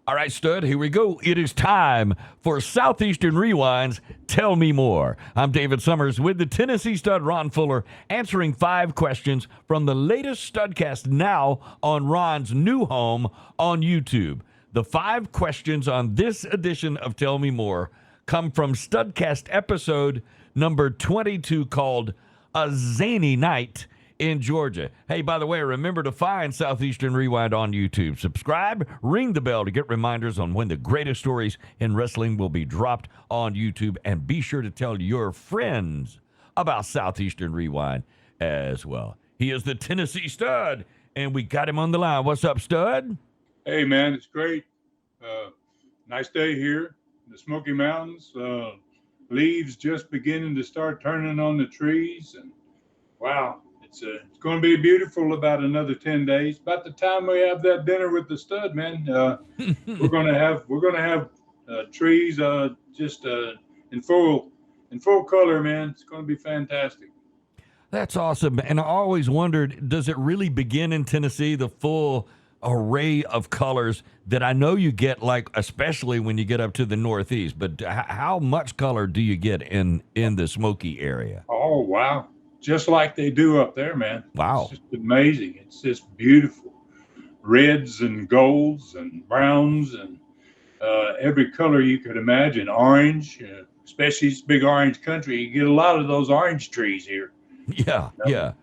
All right, Stud, here we go. It is time for Southeastern Rewind's Tell Me More. I'm David Sommers with the Tennessee Stud Ron Fuller, answering 5 questions from the latest Studcast now on Ron's new home on YouTube. The 5 questions on this edition of Tell Me More come from Studcast episode number 22 called A Zany Night in Georgia. Hey, by the way, remember to find Southeastern Rewind on YouTube. Subscribe, ring the bell to get reminders on when the greatest stories in wrestling will be dropped on YouTube, and be sure to tell your friends about Southeastern Rewind as well. He is the Tennessee Stud, and we got him on the line. What's up, Stud? Hey, man, it's great. Nice day here in the Smoky Mountains. Leaves just beginning to start turning on the trees, and wow. It's going to be beautiful about another 10 days. About the time we have that dinner with the Stud, man, we're going to have trees just in full color, man. It's going to be fantastic. That's awesome. And I always wondered, does it really begin in Tennessee, the full array of colors that I know you get, like especially when you get up to the Northeast? But how much color do you get in the Smoky area? Oh, wow. Just like they do up there, man. Wow. It's just amazing. It's just beautiful. Reds and golds and browns and every color you could imagine. Orange, especially this big orange country. You get a lot of those orange trees here. Yeah, yeah.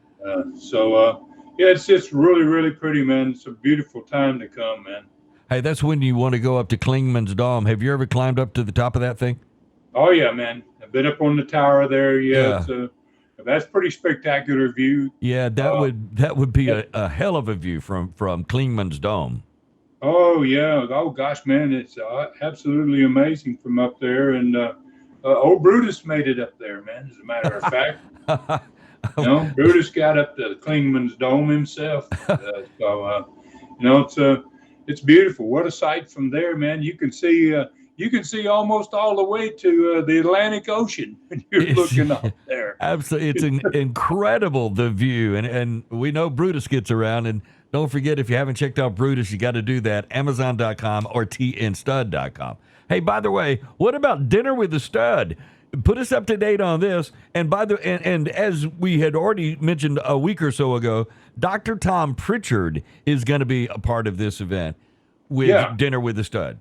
It's just really, really pretty, man. It's a beautiful time to come, man. Hey, that's when you want to go up to Klingman's Dome. Have you ever climbed up to the top of that thing? Oh, yeah, man. I've been up on the tower there. Yeah. That's pretty spectacular view. Yeah, that would be a hell of a view from Klingman's Dome. Oh yeah. Oh gosh, man, it's absolutely amazing from up there. And old Brutus made it up there, man. As a matter of fact, Brutus got up to Klingman's Dome himself. It's beautiful. What a sight from there, man. You can see almost all the way to the Atlantic Ocean when you're looking up there. Absolutely. It's incredible, the view. And we know Brutus gets around. And don't forget, if you haven't checked out Brutus, you got to do that. Amazon.com or tnstud.com. Hey, by the way, what about Dinner with the Stud? Put us up to date on this. And and as we had already mentioned a week or so ago, Dr. Tom Pritchard is going to be a part of this event with Dinner with the Stud.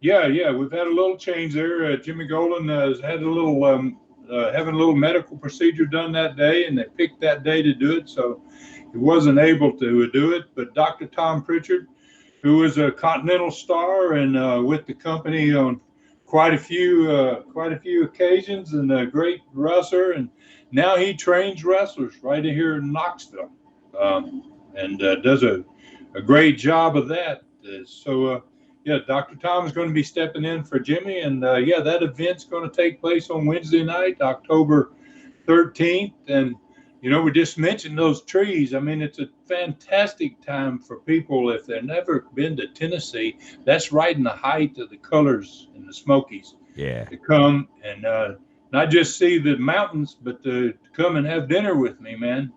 Yeah, we've had a little change there. Jimmy Golan has had a little having a little medical procedure done that day, and they picked that day to do it, so he wasn't able to do it. But Dr. Tom Pritchard, who is a Continental star and with the company on quite a few occasions, and a great wrestler, and now he trains wrestlers right here in Knoxville, and does a great job of that. Dr. Tom is going to be stepping in for Jimmy, and that event's going to take place on Wednesday night, October 13th. And we just mentioned those trees. I mean, it's a fantastic time for people if they've never been to Tennessee. That's right in the height of the colors in the Smokies. Yeah, to come and not just see the mountains, but to come and have dinner with me, man.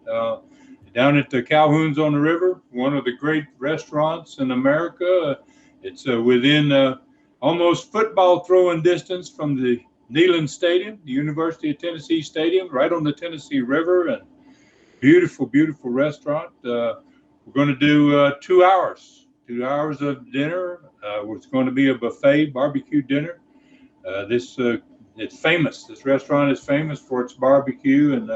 Down at the Calhoun's on the River, one of the great restaurants in America. It's within almost football throwing distance from the Neyland Stadium, the University of Tennessee Stadium, right on the Tennessee River, and beautiful, beautiful restaurant. We're going to do 2 hours of dinner. It's going to be a buffet barbecue dinner. It's famous. This restaurant is famous for its barbecue, and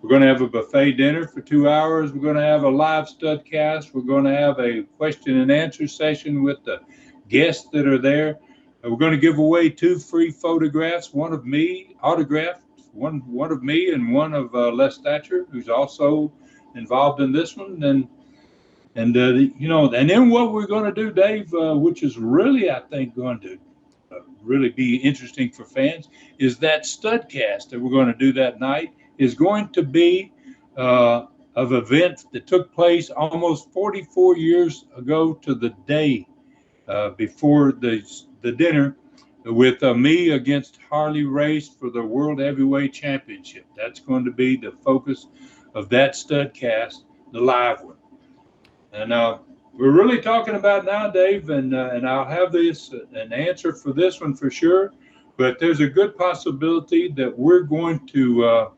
we're going to have a buffet dinner for 2 hours. We're going to have a live Studcast. We're going to have a question and answer session with the guests that are there. We're going to give away 2 free photographs, one of me, autographed, one of me and one of Les Thatcher, who's also involved in this one. And then what we're going to do, Dave, which is really, I think, going to really be interesting for fans, is that Studcast that we're going to do that night is going to be of events that took place almost 44 years ago to the day before the dinner, with me against Harley Race for the World Heavyweight Championship. That's going to be the focus of that Studcast, the live one. And we're really talking about now, Dave, and I'll have an answer for this one for sure. But there's a good possibility that we're going to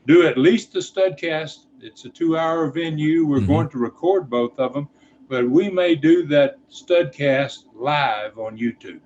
do at least the Studcast. It's a 2-hour venue. We're going to record both of them, but we may do that Studcast live on YouTube.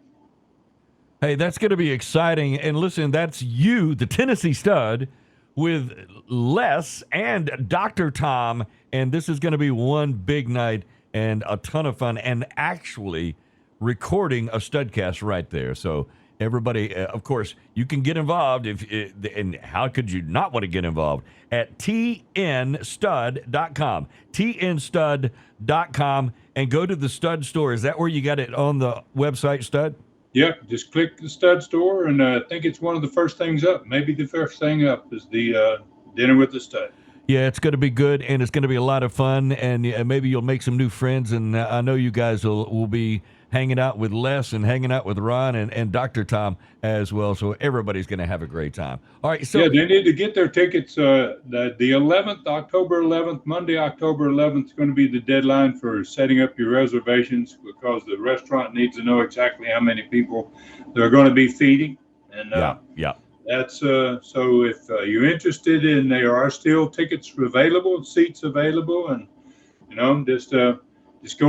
Hey, that's going to be exciting. And listen, that's you, the Tennessee Stud, with Les and Dr. Tom. And this is going to be one big night and a ton of fun, and actually recording a Studcast right there. So everybody, of course, you can get involved. And how could you not want to get involved? At tnstud.com. tnstud.com, and go to the Stud store. Is that where you got it on the website, Stud? Yeah, just click the Stud store, and I think it's one of the first things up. Maybe the first thing up is the Dinner with the Stud. Yeah, it's going to be good, and it's going to be a lot of fun, and maybe you'll make some new friends, and I know you guys will be hanging out with Les and hanging out with Ron and Dr. Tom as well, so everybody's going to have a great time. All right, so yeah, they need to get their tickets. The 11th, October 11th, Monday, October 11th is going to be the deadline for setting up your reservations, because the restaurant needs to know exactly how many people they're going to be feeding. And yeah. That's so if you're interested in, there are still tickets available, seats available, and just go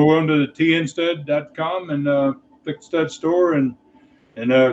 on to the tnstud.com and click Stud Store and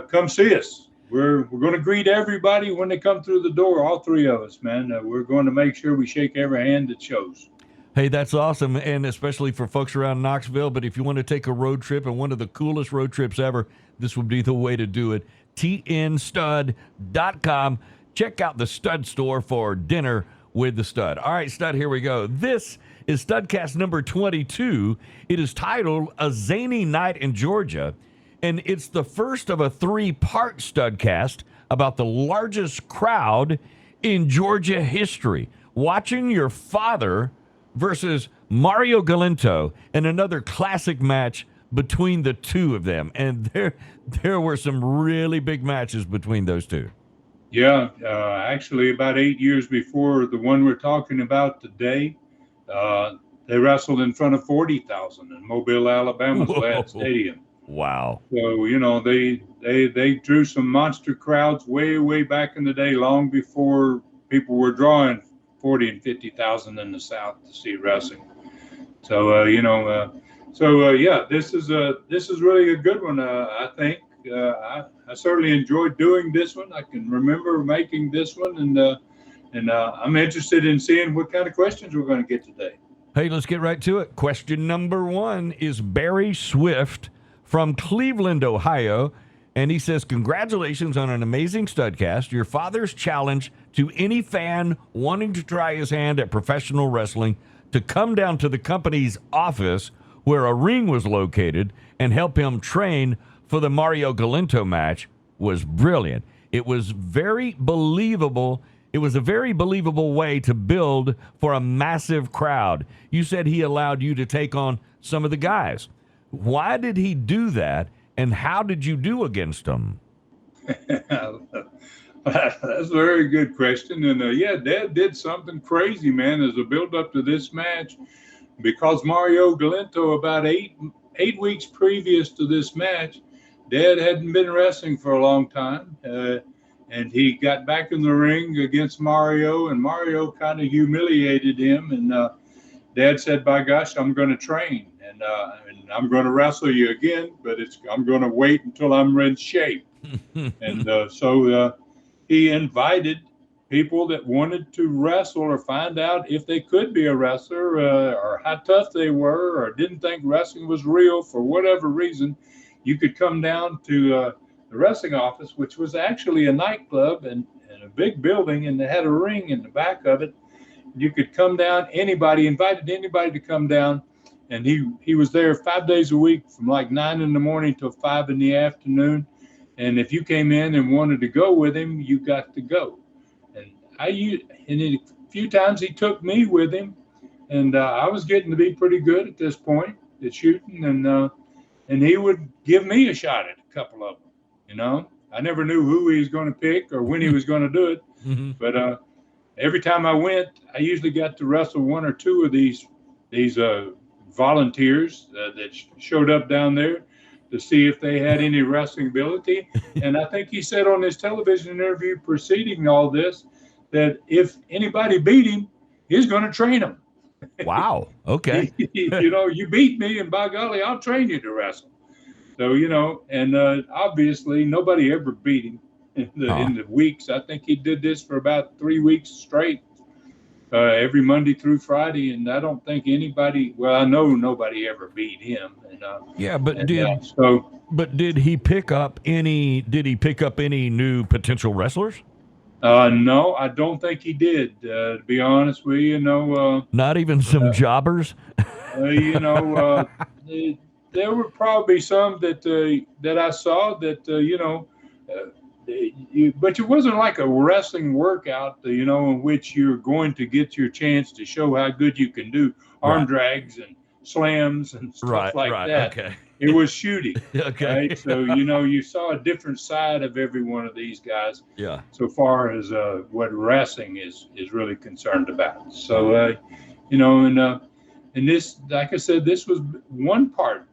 come see us. We're going to greet everybody when they come through the door, all three of us, man. We're going to make sure we shake every hand that shows. Hey, that's awesome, and especially for folks around Knoxville. But if you want to take a road trip, and one of the coolest road trips ever, this would be the way to do it. tnstud.com. Check out the Stud Store for Dinner with the Stud. All right, Stud, here we go. This is Studcast number 22. It is titled A Zany Night in Georgia, and it's the first of a 3-part Studcast about the largest crowd in Georgia history. Watching your father versus Mario Galinto, and another classic match between the two of them. And there were some really big matches between those two. Yeah, actually about 8 years before the one we're talking about today, they wrestled in front of 40,000 in Mobile, Alabama's Ladd Stadium. Wow. So, they drew some monster crowds way back in the day, long before people were drawing 40 and 50,000 in the South to see wrestling. So, this is really a good one. I think I certainly enjoyed doing this one. I can remember making this one, and I'm interested in seeing what kind of questions we're going to get today. Hey, let's get right to it. Question number 1 is Barry Swift from Cleveland, Ohio. And he says, congratulations on an amazing Studcast. Your father's challenge to any fan wanting to try his hand at professional wrestling to come down to the company's office where a ring was located and help him train for the Mario Galinto match was brilliant. It was very believable. It was a very believable way to build for a massive crowd. You said he allowed you to take on some of the guys. Why did he do that? And how did you do against them? That's a very good question. And Dad did something crazy, man, as a build-up to this match, because Mario Galinto, about eight weeks previous to this match, Dad hadn't been wrestling for a long time, and he got back in the ring against Mario, and Mario kind of humiliated him. And Dad said, "By gosh, I'm going to train, and I'm going to wrestle you again, but I'm going to wait until I'm in shape." And so he invited people that wanted to wrestle or find out if they could be a wrestler, or how tough they were, or didn't think wrestling was real for whatever reason. You could come down to the wrestling office, which was actually a nightclub and a big building, and they had a ring in the back of it. You could come down. Anybody invited anybody to come down, and he was there 5 days a week from like 9 in the morning till 5 in the afternoon. And if you came in and wanted to go with him, you got to go. And a few times he took me with him, and I was getting to be pretty good at this point at shooting, and he would give me a shot at a couple of them. I never knew who he was going to pick or when he was going to do it, but every time I went, I usually got to wrestle one or two of these volunteers that showed up down there to see if they had any wrestling ability. And I think he said on his television interview preceding all this that if anybody beat him, he's going to train them. Wow. Okay. You beat me, and by golly, I'll train you to wrestle. So, and obviously nobody ever beat him in the weeks. I think he did this for about 3 weeks straight, every Monday through Friday. And I don't think anybody, well, I know nobody ever beat him. But did he pick up any new potential wrestlers? No, I don't think he did. To be honest with you, not even some jobbers. There were probably some that I saw that but it wasn't like a wrestling workout, in which you're going to get your chance to show how good you can do arm drags and slams and stuff like that. Okay. It was shooting. Okay. Right? So, you saw a different side of every one of these guys. Yeah. So far as what wrestling is really concerned about. So, and this, like I said, this was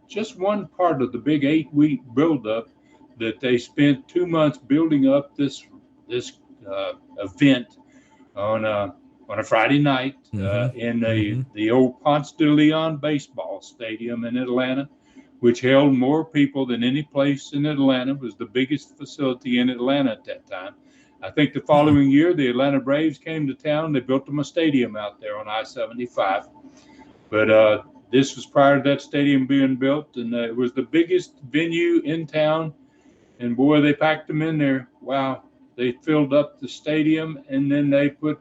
just one part of the big 8-week buildup that they spent 2 months building up this event on a Friday night in the old Ponce de Leon baseball stadium in Atlanta, which held more people than any place in Atlanta. It was the biggest facility in Atlanta at that time. I think the following year, the Atlanta Braves came to town. They built them a stadium out there on I-75. But this was prior to that stadium being built, and it was the biggest venue in town. And boy, they packed them in there. Wow. They filled up the stadium, and then they put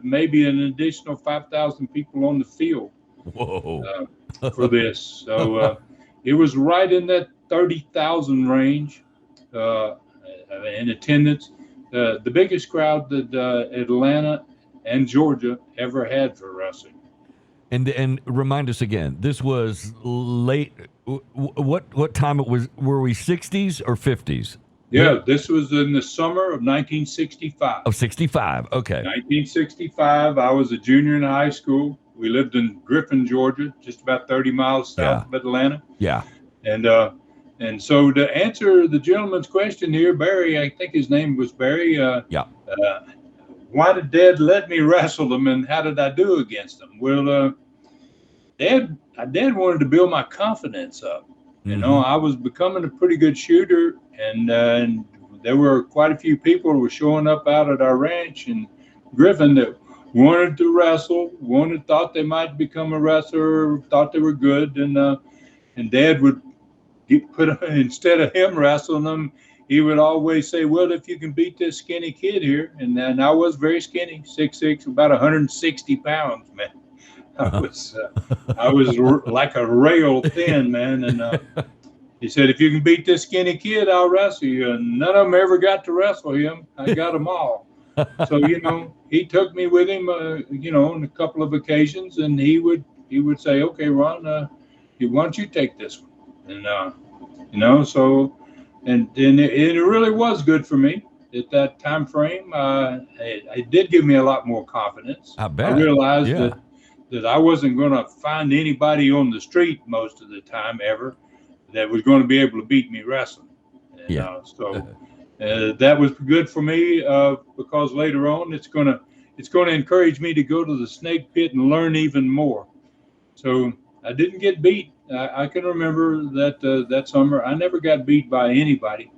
maybe an additional 5,000 people on the field. Whoa. For this. So it was right in that 30,000 range in attendance. The biggest crowd that Atlanta and Georgia ever had for wrestling. And remind us again, this was late. What time it was? Were we 60s or 50s? Yeah, this was in the summer of 1965. Of 65, okay. 1965, I was a junior in high school. We lived in Griffin, Georgia, just about 30 miles south of Atlanta. Yeah. And so to answer the gentleman's question here, Barry, I think his name was Barry. Why did Dad let me wrestle them, and how did I do against them? Well, Dad wanted to build my confidence up. I was becoming a pretty good shooter, and there were quite a few people who were showing up out at our ranch in Griffin that wanted to wrestle, thought they might become a wrestler, thought they were good, and Dad would instead of him wrestling them, he would always say, "Well, if you can beat this skinny kid here," and I was very skinny, 6'6", about 160 pounds, man. I was like a rail thin, man. And he said, "If you can beat this skinny kid, I'll wrestle you." And none of them ever got to wrestle him. I got them all. So he took me with him, on a couple of occasions, and he would say, "Okay, Ron, why don't you take this one?" And so. And it really was good for me at that time frame. It did give me a lot more confidence. I bet. I realized that I wasn't going to find anybody on the street most of the time ever that was going to be able to beat me wrestling. So that was good for me because later on it's going to encourage me to go to the snake pit and learn even more. So I didn't get beat. I can remember that summer I never got beat by anybody,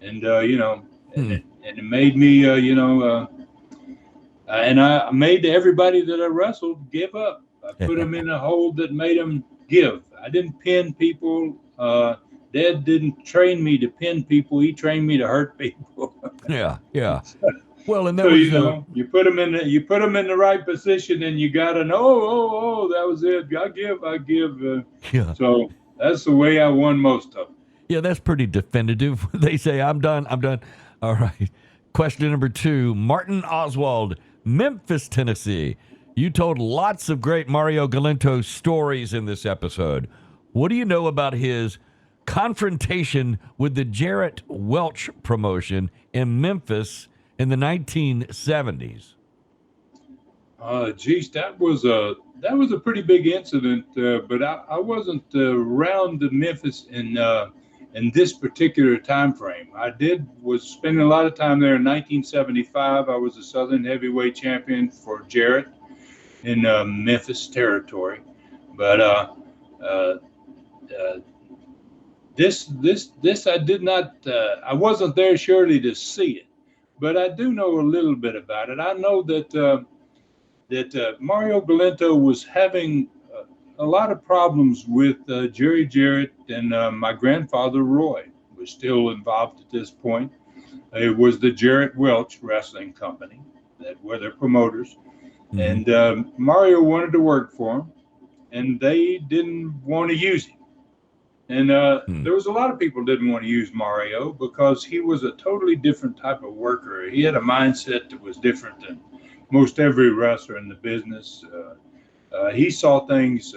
and and it made me and I made everybody that I wrestled give up. I put them in a hold that made them give. I didn't pin people. Dad didn't train me to pin people. He trained me to hurt people. Yeah. Well, and that so, was you put them in the right position, and you got to know. That was it. I give. So that's the way I won most of them. Yeah, that's pretty definitive. They say, "I'm done. All right. Question number 2, Martin Oswald, Memphis, Tennessee. You told lots of great Mario Galento stories in this episode. What do you know about his confrontation with the Jarrett Welch promotion in Memphis in the 1970s? Geez, that was a pretty big incident, but I wasn't around the Memphis in this particular time frame. Was spending a lot of time there in 1975. I was a Southern heavyweight champion for Jarrett in Memphis territory, but uh, uh, this I did not. I wasn't there surely to see it, but I do know a little bit about it. I know that Mario Galento was having a lot of problems with Jerry Jarrett, and my grandfather Roy was still involved at this point. It was the Jarrett Welch Wrestling Company that were their promoters, and Mario wanted to work for him, and they didn't want to use him. And there was a lot of people didn't want to use Mario because he was a totally different type of worker. He had a mindset that was different than most every wrestler in the business. He saw things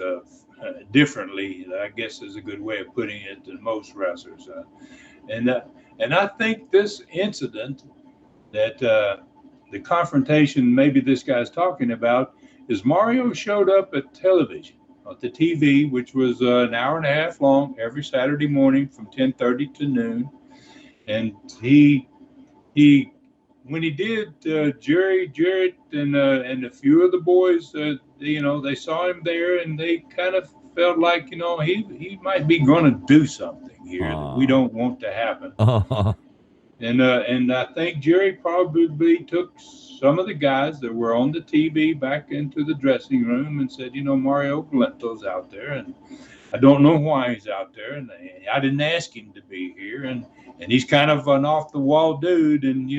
differently, I guess is a good way of putting it, than most wrestlers. And I think this incident that the confrontation maybe this guy's talking about is Mario showed up at television, at the TV, which was an hour and a half long every Saturday morning from 10:30 to noon. And he when he did, Jerry Jarrett and a few of the boys, they saw him there, and they kind of felt like, he might be going to do something here that we don't want to happen. And I think Jerry probably took some of the guys that were on the TV back into the dressing room and said, Mario Galento's out there, and I don't know why he's out there, and I didn't ask him to be here, and he's kind of an off the wall dude, and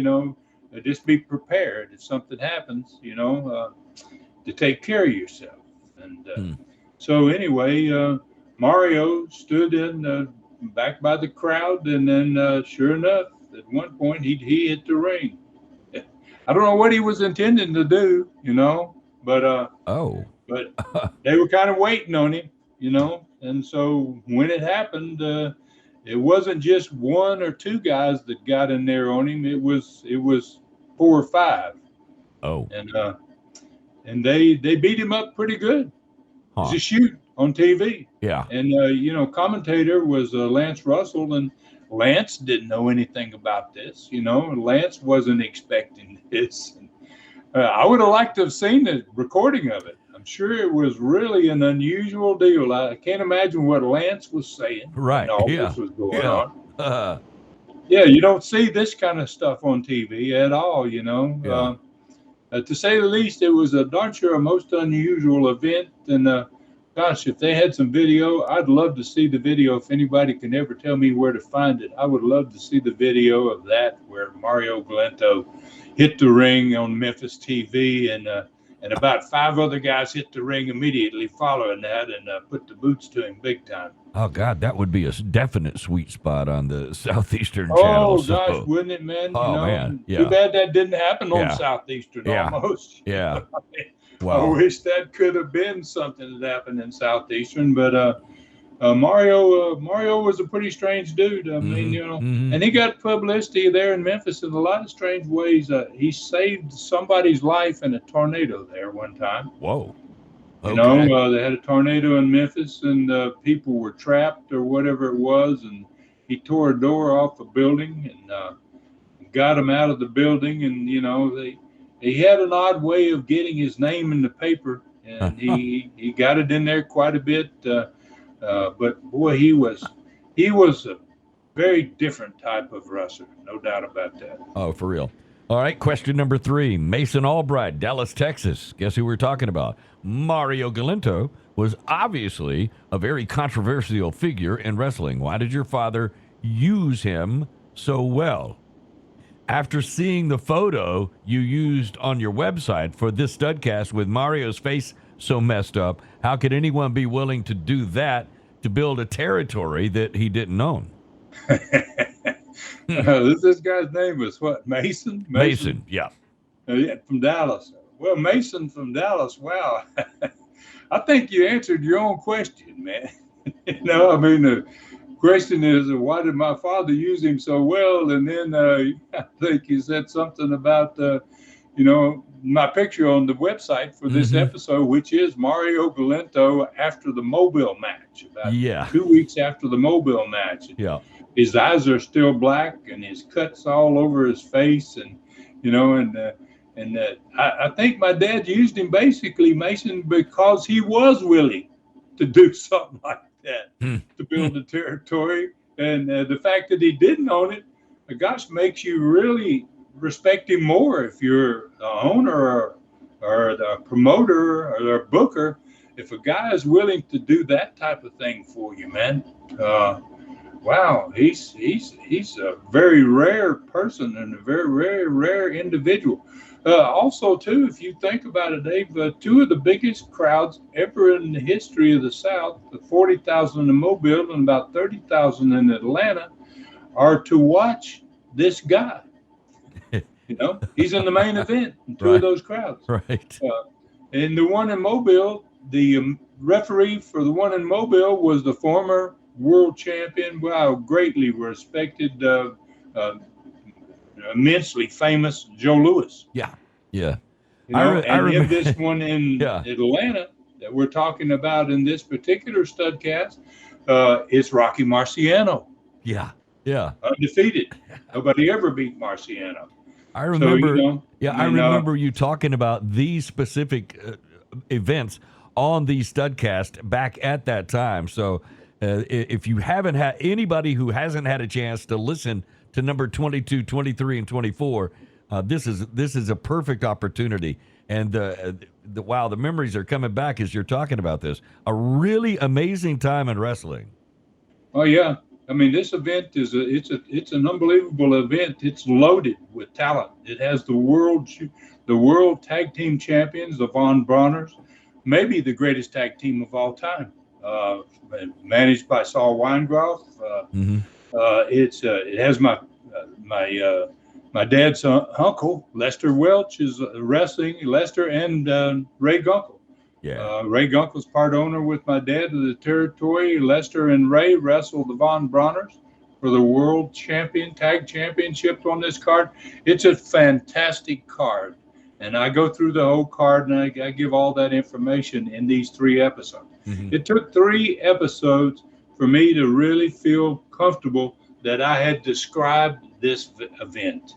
just be prepared if something happens, to take care of yourself. And so anyway, Mario stood in back by the crowd, and then sure enough, at one point he hit the ring. I don't know what he was intending to do, but but they were kind of waiting on him, and so when it happened, it wasn't just one or two guys that got in there on him. It was 4 or 5. Oh. And they beat him up pretty good. It was a shoot on TV. Yeah. And commentator was Lance Russell, and Lance didn't know anything about this. Lance wasn't expecting this. I would have liked to have seen the recording of it. I'm sure it was really an unusual deal. I can't imagine what Lance was saying. Right. When all this was going on. Yeah, you don't see this kind of stuff on TV at all, Yeah. To say the least, it was a darn sure a most unusual event. And gosh, if they had some video, I'd love to see the video. If anybody can ever tell me where to find it, I would love to see the video of that, where Mario Galento hit the ring on Memphis TV, and about 5 other guys hit the ring immediately following that, and put the boots to him big time. Oh, God, that would be a definite sweet spot on the Southeastern channel. Oh, gosh, wouldn't it, man? Oh, man, yeah. Too bad that didn't happen on Yeah. Southeastern Yeah. almost. Yeah. I Wow. wish that could have been something that happened in Southeastern, but Mario was a pretty strange dude. I mean, and he got publicity there in Memphis in a lot of strange ways. He saved somebody's life in a tornado there one time. Whoa. Okay. They had a tornado in Memphis, and people were trapped or whatever it was, and he tore a door off a building and got them out of the building. And he had an odd way of getting his name in the paper, and he got it in there quite a bit. But boy, he was a very different type of wrestler, no doubt about that. Oh, for real. All right, question number 3. Mason Albright, Dallas, Texas. Guess who we're talking about? Mario Galento was obviously a very controversial figure in wrestling. Why did your father use him so well? After seeing the photo you used on your website for this studcast with Mario's face so messed up, how could anyone be willing to do that to build a territory that he didn't own? This guy's name was what? Mason? Mason, yeah. Yeah, from Dallas. Well, Mason from Dallas. Wow. I think you answered your own question, man. I mean, the question is, why did my father use him so well? And then I think you said something about, my picture on the website for this episode, which is Mario Galento after the Mobile match, about Yeah. 2 weeks after the Mobile match. Yeah. His eyes are still black, and his cuts all over his face, and I think my dad used him basically, Mason, because he was willing to do something like that to build the territory, and the fact that he didn't own it, gosh, makes you really respect him more if you're the owner or the promoter or the booker. If a guy is willing to do that type of thing for you, man, wow, he's a very rare person and a very rare individual. Also, too, if you think about it, Dave, two of the biggest crowds ever in the history of the South, the 40,000 in Mobile and about 30,000 in Atlanta, are to watch this guy. He's in the main event in two of those crowds. Right. And the one in Mobile, the referee for the one in Mobile was the former world champion, greatly respected, immensely famous Joe Louis. Yeah. Yeah. I remember this one in Atlanta that we're talking about in this particular studcast. It's Rocky Marciano. Yeah. Yeah. Undefeated. Nobody ever beat Marciano. I remember. I remember you talking about these specific events on the studcast back at that time. So if you haven't had anybody who hasn't had a chance to listen to number 22, 23, and 24, this is a perfect opportunity. And the memories are coming back as you're talking about this. A really amazing time in wrestling. Oh yeah. I mean, this event it's an unbelievable event. It's loaded with talent. It has the world tag team champions, the Von Brauners, maybe the greatest tag team of all time, managed by Saul Weingroff. It has my dad's uncle, Lester Welch, is wrestling. Lester and Ray Gunkel. Yeah. Ray Gunkel's part owner with my dad of the territory. Lester and Ray wrestled the Von Brauners for the world tag championship on this card. It's a fantastic card. And I go through the whole card, and I give all that information in these 3 episodes. It took 3 episodes for me to really feel comfortable that I had described this event.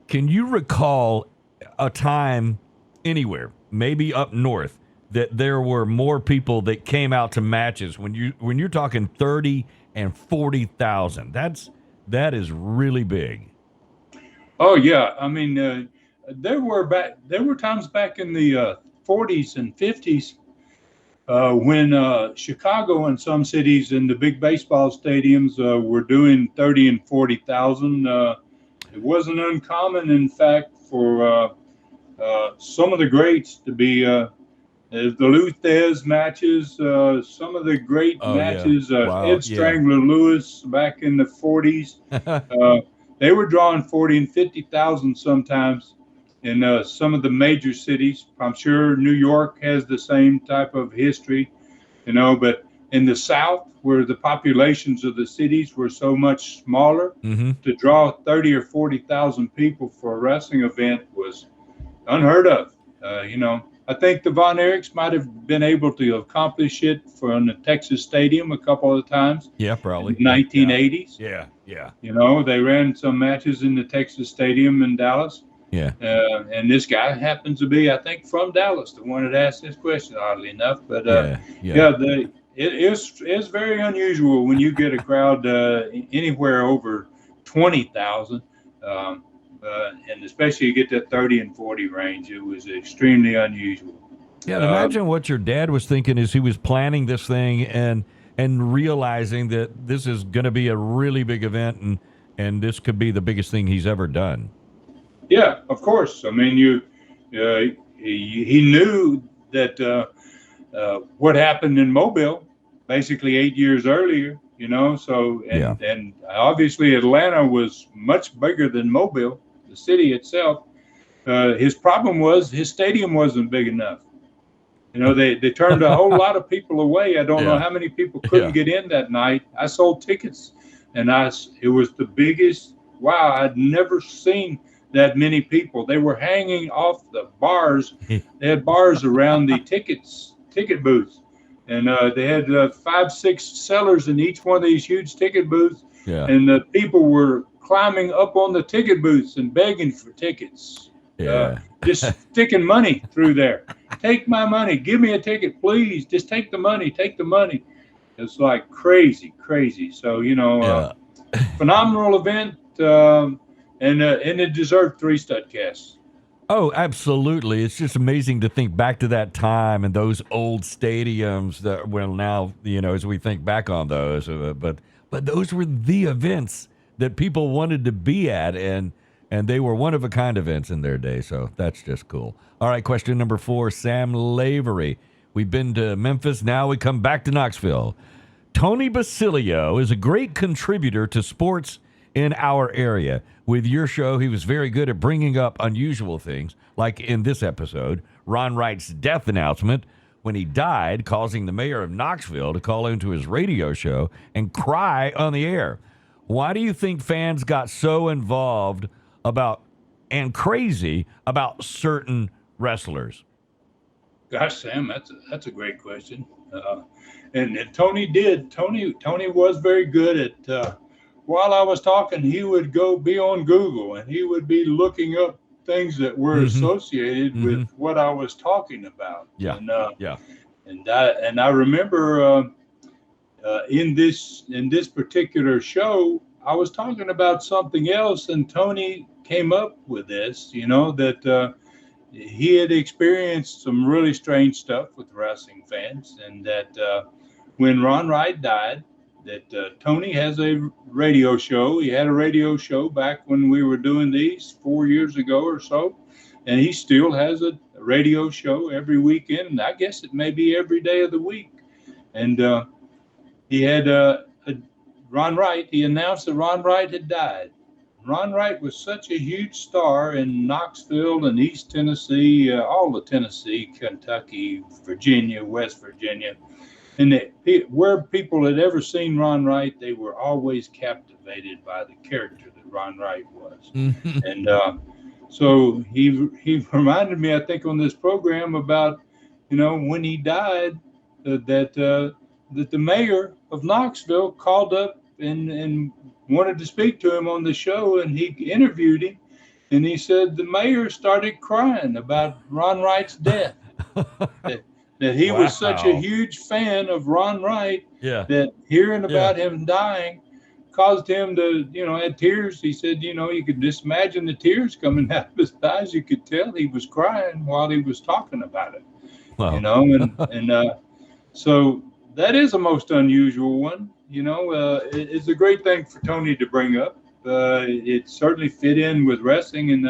Can you recall a time anywhere, maybe up north, that there were more people that came out to matches when you're talking 30 and 40,000? That is really big. Oh yeah, I mean there were times back in the 40s and 50s when Chicago and some cities in the big baseball stadiums were doing 30 and 40,000. It wasn't uncommon, in fact, for some of the greats to be the Luthez matches, some of the great matches, Ed Strangler Lewis back in the 40s. They were drawing 40 and 50,000 sometimes in some of the major cities. I'm sure New York has the same type of history, but in the South, where the populations of the cities were so much smaller, to draw 30 or 40,000 people for a wrestling event was unheard of. I think the Von Erichs might have been able to accomplish it from the Texas Stadium a couple of times. Yeah, probably. In the 1980s. Yeah. They ran some matches in the Texas Stadium in Dallas. Yeah. And this guy happens to be, I think, from Dallas, the one that asked this question, oddly enough. But it's very unusual when you get a crowd anywhere over 20,000. And especially you get that 30 and 40 range. It was extremely unusual. Yeah, imagine what your dad was thinking as he was planning this thing and realizing that this is going to be a really big event and this could be the biggest thing he's ever done. Yeah, of course. I mean, he knew that what happened in Mobile basically 8 years earlier, and obviously Atlanta was much bigger than Mobile, the city itself. His problem was his stadium wasn't big enough. They turned a whole lot of people away. I don't know how many people couldn't get in that night. I sold tickets, and it was the biggest. Wow, I'd never seen that many people. They were hanging off the bars. They had bars around the ticket booths, and they had 5, 6 sellers in each one of these huge ticket booths. Yeah. And the people were climbing up on the ticket booths and begging for tickets. Yeah. Just sticking money through there. Take my money. Give me a ticket, please. Just take the money. Take the money. It's like crazy. So, phenomenal event, and it deserved 3 Studcasts. Oh, absolutely. It's just amazing to think back to that time and those old stadiums that, well, now, as we think back on those, but those were the events that people wanted to be at, and they were one-of-a-kind events in their day, so that's just cool. All right, question number 4, Sam Lavery. We've been to Memphis, now we come back to Knoxville. Tony Basilio is a great contributor to sports in our area. With your show, he was very good at bringing up unusual things, like in this episode, Ron Wright's death announcement when he died, causing the mayor of Knoxville to call into his radio show and cry on the air. Why do you think fans got so involved about and crazy about certain wrestlers? Gosh, Sam, that's a great question. And Tony was very good at, while I was talking, he would go be on Google and he would be looking up things that were associated with what I was talking about. Yeah. And I remember in this particular show, I was talking about something else, and Tony came up with this, that he had experienced some really strange stuff with wrestling fans, and that when Ron Wright died, that Tony has a radio show. He had a radio show back when we were doing these 4 years ago or so, and he still has a radio show every weekend, and I guess it may be every day of the week. And he had Ron Wright. He announced that Ron Wright had died. Ron Wright was such a huge star in Knoxville and East Tennessee, all of Tennessee, Kentucky, Virginia, West Virginia. And where people had ever seen Ron Wright, they were always captivated by the character that Ron Wright was. And so he reminded me, I think, on this program about, when he died, that the mayor of Knoxville called up and wanted to speak to him on the show, and he interviewed him, and he said the mayor started crying about Ron Wright's death. that he was such a huge fan of Ron Wright that hearing about him dying caused him to, had tears. He said, you could just imagine the tears coming out of his eyes. You could tell he was crying while he was talking about it. Wow. So that is a most unusual one. It's a great thing for Tony to bring up. It certainly fit in with wrestling, and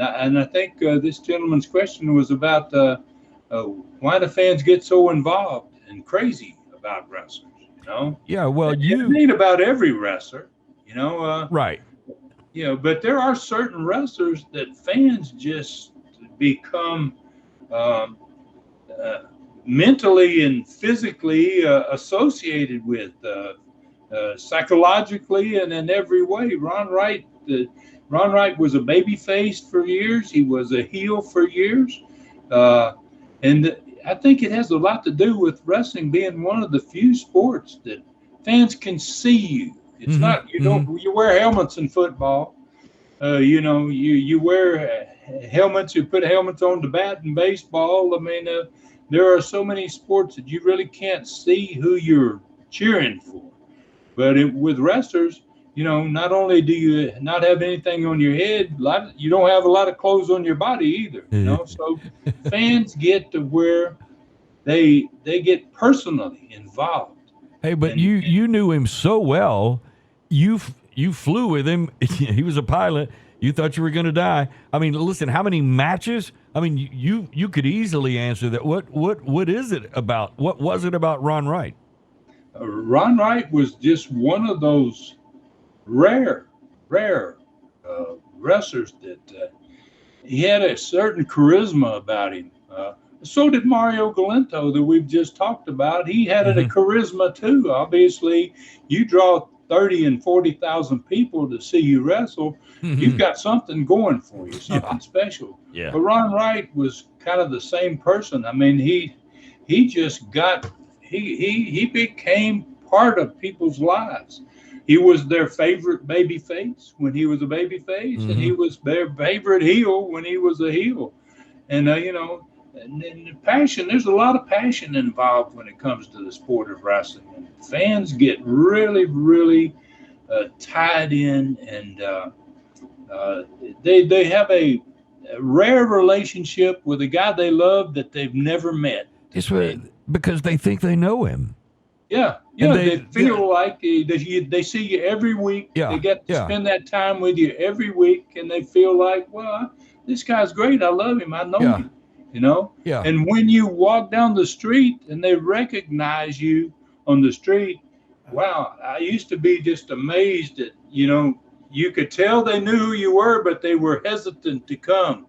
I think this gentleman's question was about why do fans get so involved and crazy about wrestlers? Yeah, well, it ain't about every wrestler, right? But there are certain wrestlers that fans just become mentally and physically associated with, psychologically and in every way. Ron Wright was a babyface for years. He was a heel for years, and I think it has a lot to do with wrestling being one of the few sports that fans can see you. It's not you wear helmets in football. You wear helmets. You put helmets on the bat in baseball. I mean, there are so many sports that you really can't see who you're cheering for. But with wrestlers, not only do you not have anything on your head, you don't have a lot of clothes on your body either. So fans get to where they get personally involved. Hey, but you knew him so well. You flew with him. He was a pilot. You thought you were going to die. I mean, listen, how many matches? I mean, you could easily answer that. What is it about? What was it about Ron Wright? Ron Wright was just one of those rare wrestlers that he had a certain charisma about him. So did Mario Galento that we've just talked about. He had a charisma too. Obviously, you draw 30 and 40,000 people to see you wrestle, you've got something going for you, something special. Yeah. But Ron Wright was kind of the same person. I mean, he just got he became part of people's lives. He was their favorite baby face when he was a baby face, and he was their favorite heel when he was a heel. And and passion. There's a lot of passion involved when it comes to the sport of wrestling. And fans get really, really tied in, and they have a rare relationship with a guy they love that they've never met. It's because they think they know him. Yeah, they feel like they see you every week. Yeah, they get to spend that time with you every week, and they feel like, well, this guy's great. I love him. I know him. Yeah. And when you walk down the street and they recognize you on the street, wow, I used to be just amazed that, you could tell they knew who you were, but they were hesitant to come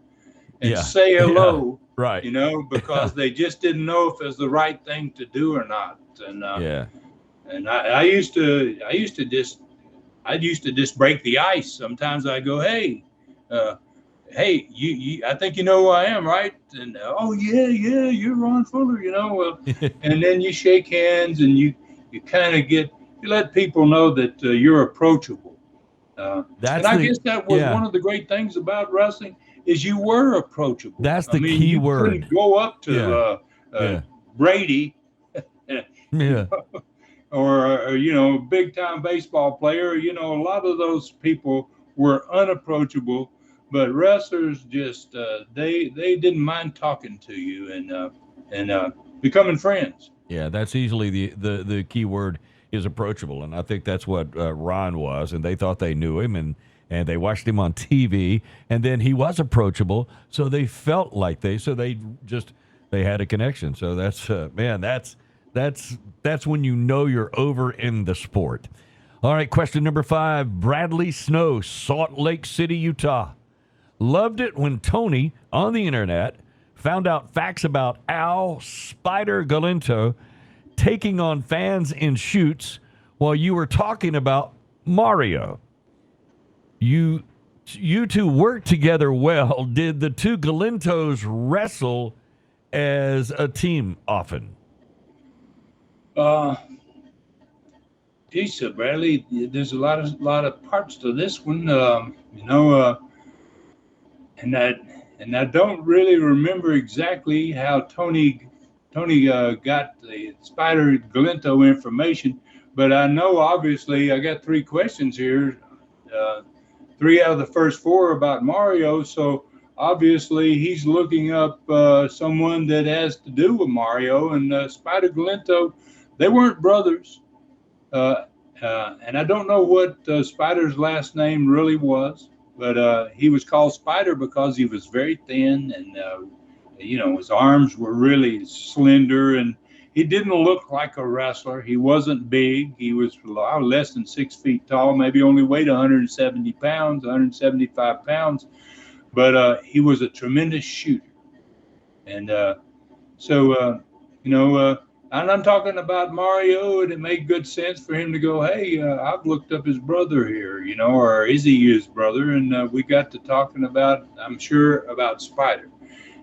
and say hello, right? Because they just didn't know if it was the right thing to do or not. And and I used to just break the ice. Sometimes I go, hey, you I think you know who I am, right? And oh yeah, you're Ron Fuller, and then you shake hands and you kind of you let people know that you're approachable. I guess that was one of the great things about wrestling is you were approachable. That's the key word. You couldn't go up to Brady, or a big time baseball player. A lot of those people were unapproachable. But wrestlers just they didn't mind talking to you and becoming friends. Yeah, that's easily the key word is approachable, and I think that's what Ron was. And they thought they knew him, and they watched him on TV, and then he was approachable, so they felt like they had a connection. So that's that's when you know you're over in the sport. All right, question number 5. Bradley Snow, Salt Lake City, Utah. Loved it when Tony, on the internet, found out facts about Al Spider Galento taking on fans in shoots while you were talking about Mario. You two worked together well. Did the two Galentos wrestle as a team often? Geez, Bradley, there's a lot of parts to this one. And I don't really remember exactly how Tony got the Spider Galento information, but I know obviously I got 3 questions here. 3 out of the first 4 about Mario, so obviously he's looking up someone that has to do with Mario and Spider Galento. They weren't brothers, and I don't know what Spider's last name really was. But he was called Spider because he was very thin and, his arms were really slender and he didn't look like a wrestler. He wasn't big. He was less than 6 feet tall, maybe only weighed 170 pounds, 175 pounds. But he was a tremendous shooter. And and I'm talking about Mario, and it made good sense for him to go, hey, I've looked up his brother here, or is he his brother? And we got to talking about, I'm sure, about Spider.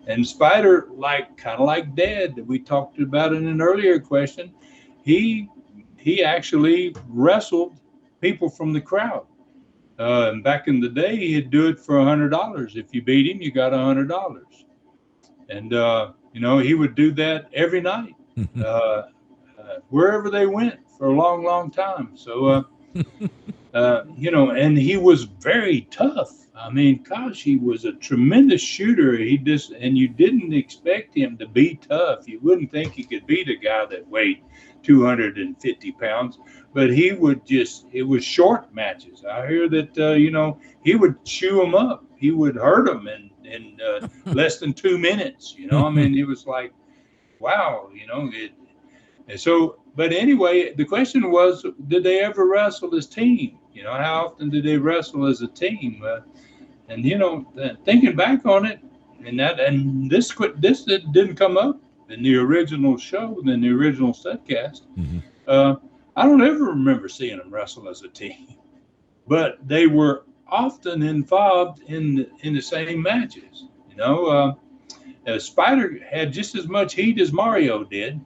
And Spider, kind of like Dad, we talked about in an earlier question, he actually wrestled people from the crowd. And back in the day, he'd do it for $100. If you beat him, you got $100. And, he would do that every night. Wherever they went for a long, long time. So, and he was very tough. I mean, gosh, he was a tremendous shooter. And you didn't expect him to be tough. You wouldn't think he could beat a guy that weighed 250 pounds, but it was short matches. I hear that, he would chew them up. He would hurt them in less than 2 minutes. I mean, it was like, wow, and so, but anyway, the question was, did they ever wrestle as team? How often did they wrestle as a team? And thinking back on it, and this didn't come up in the original show, in the original Studcast. I don't ever remember seeing them wrestle as a team, but they were often involved in the same matches. Spider had just as much heat as Mario did,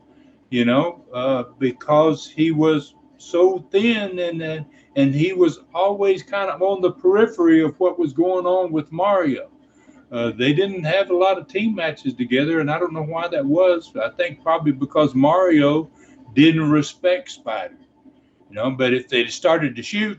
because he was so thin and he was always kind of on the periphery of what was going on with Mario. They didn't have a lot of team matches together, and I don't know why that was. I think probably because Mario didn't respect Spider. But if they'd started to shoot,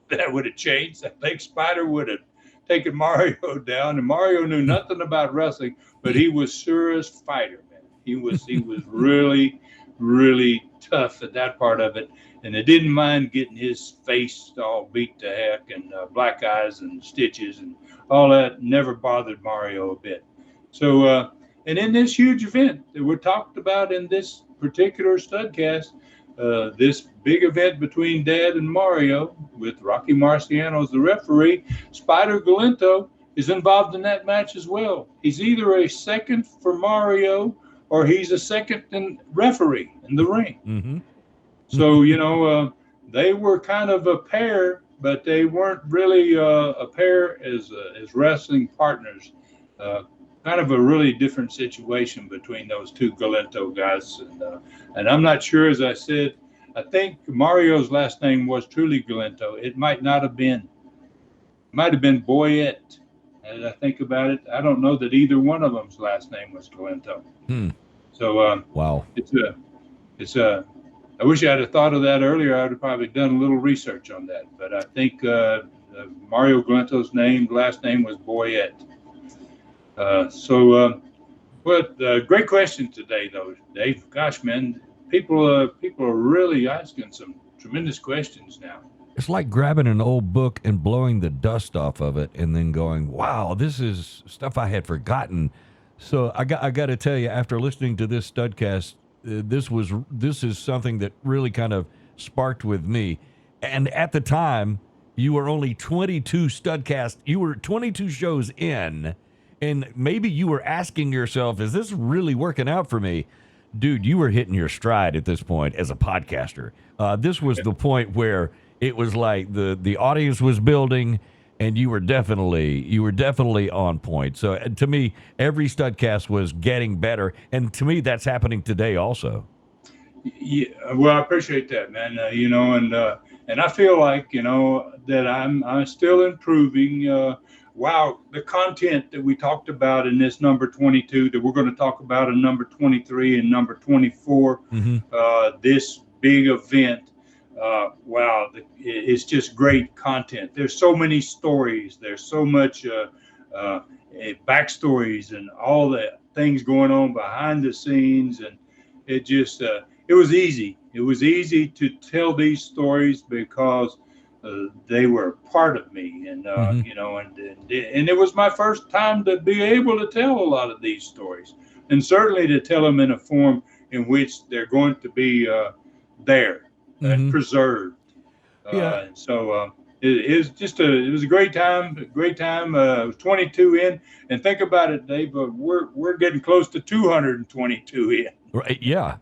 that would have changed. I think Spider would have taken Mario down, and Mario knew nothing about wrestling, but he was surest fighter, man. He was really, really tough at that part of it, and they didn't mind getting his face all beat to heck and black eyes and stitches and all that. Never bothered Mario a bit. So, and in this huge event that we're talked about in this particular studcast, this big event between Dad and Mario with Rocky Marciano as the referee, Spider Galento is involved in that match as well. He's either a second for Mario or he's a second referee in the ring. Mm-hmm. So, they were kind of a pair, but they weren't really a pair as wrestling partners. Kind of a really different situation between those two Galento guys. And I'm not sure, as I said, I think Mario's last name was truly Galento. It might not have been. It might have been Boyette. As I think about it, I don't know that either one of them's last name was Galento. So wow, I wish I had thought of that earlier. I would have probably done a little research on that. But I think Mario Galento's last name was Boyette. Great question today, though, Dave. Gosh, man, people are really asking some tremendous questions now. It's like grabbing an old book and blowing the dust off of it, and then going, "Wow, this is stuff I had forgotten." So I got to tell you, after listening to this studcast, this is something that really kind of sparked with me. And at the time, you were only 22 studcasts. You were 22 shows in. And maybe you were asking yourself, is this really working out for me? Dude, you were hitting your stride at this point as a podcaster. This was the point where it was like the audience was building, and you were definitely on point. So to me, every studcast was getting better. And to me, that's happening today also. Yeah, well, I appreciate that, man. And I feel like, that I'm still improving. Wow, the content that we talked about in this number 22 that we're going to talk about in number 23 and number 24, this big event, wow, it's just great content. There's so many stories. There's so much backstories and all the things going on behind the scenes. And it just, it was easy. It was easy to tell these stories because they were part of me, and and it was my first time to be able to tell a lot of these stories, and certainly to tell them in a form in which they're going to be there and preserved. So it was a great time. I was 22 in, and think about it, Dave. We're getting close to 222 in. Right? Yeah,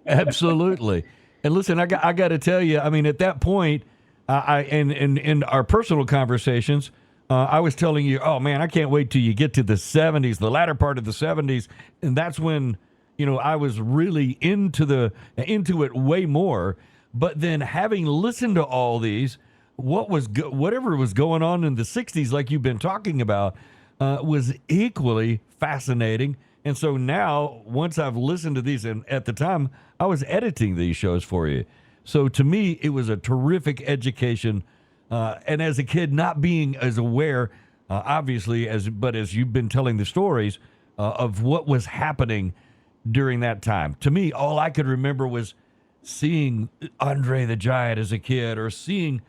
absolutely. And listen, I got to tell you, I mean, at that point. In our personal conversations, I was telling you, oh man, I can't wait till you get to the 70s, the latter part of the 70s, and that's when I was really into it way more. But then, having listened to all these, whatever was going on in the 60s, like you've been talking about, was equally fascinating. And so now, once I've listened to these, and at the time I was editing these shows for you. So to me, it was a terrific education. And as a kid, not being as aware, obviously, as you've been telling the stories of what was happening during that time. To me, all I could remember was seeing Andre the Giant as a kid, or seeing,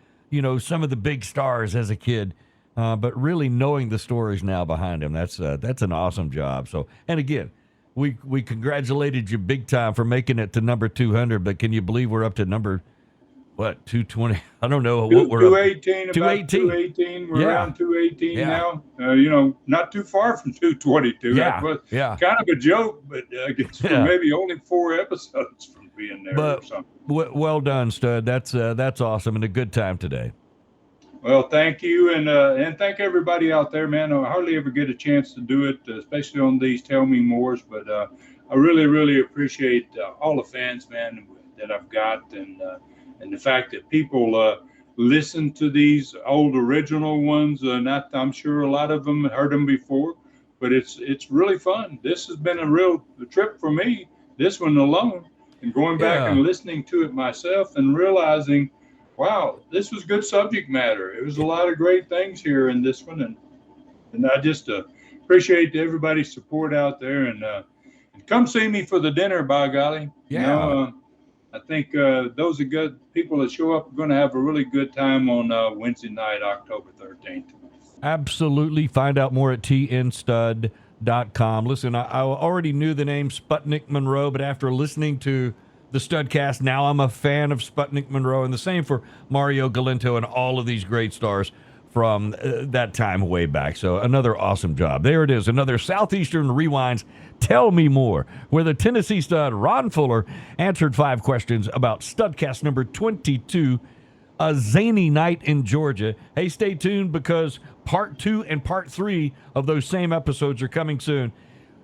some of the big stars as a kid. But really knowing the stories now behind him, that's an awesome job. So, and again, we congratulated you big time for making it to number 200, but can you believe we're up to number, 220? I don't know what we're 218, up. 218. We're around 218 now. Not too far from 222. Yeah. That was kind of a joke, but maybe only 4 episodes from being there But or something. well done, Stud. That's awesome and a good time today. Well, thank you, and thank everybody out there, man. I hardly ever get a chance to do it, especially on these Tell Me Mores, but I really, really appreciate all the fans, man, that I've got, and the fact that people listen to these old original ones. Not, I'm sure a lot of them heard them before, but it's really fun. This has been a real trip for me. This one alone, and going back and listening to it myself and realizing, wow, this was good subject matter. It was a lot of great things here in this one, and I just appreciate everybody's support out there. And come see me for the dinner, by golly. Yeah. You know, I think those are good people that show up are going to have a really good time on Wednesday night, October 13th. Absolutely. Find out more at tnstud.com. Listen, I already knew the name Sputnik Monroe, but after listening to the Studcast, now I'm a fan of Sputnik Monroe, and the same for Mario Galento and all of these great stars from that time way back. So another awesome job. There it is, another Southeastern Rewinds Tell Me More, where the Tennessee stud Ron Fuller answered 5 questions about Studcast number 22, a zany night in Georgia. Hey, stay tuned because part 2 and part 3 of those same episodes are coming soon.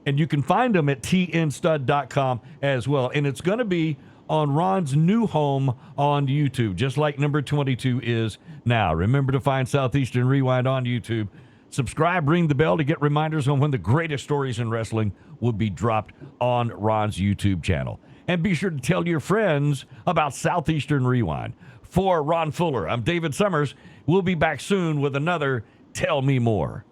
And you can find them at tnstud.com as well. And it's going to be on Ron's new home on YouTube, just like number 22 is now. Remember to find Southeastern Rewind on YouTube. Subscribe, ring the bell to get reminders on when the greatest stories in wrestling will be dropped on Ron's YouTube channel. And be sure to tell your friends about Southeastern Rewind. For Ron Fuller, I'm David Summers. We'll be back soon with another Tell Me More.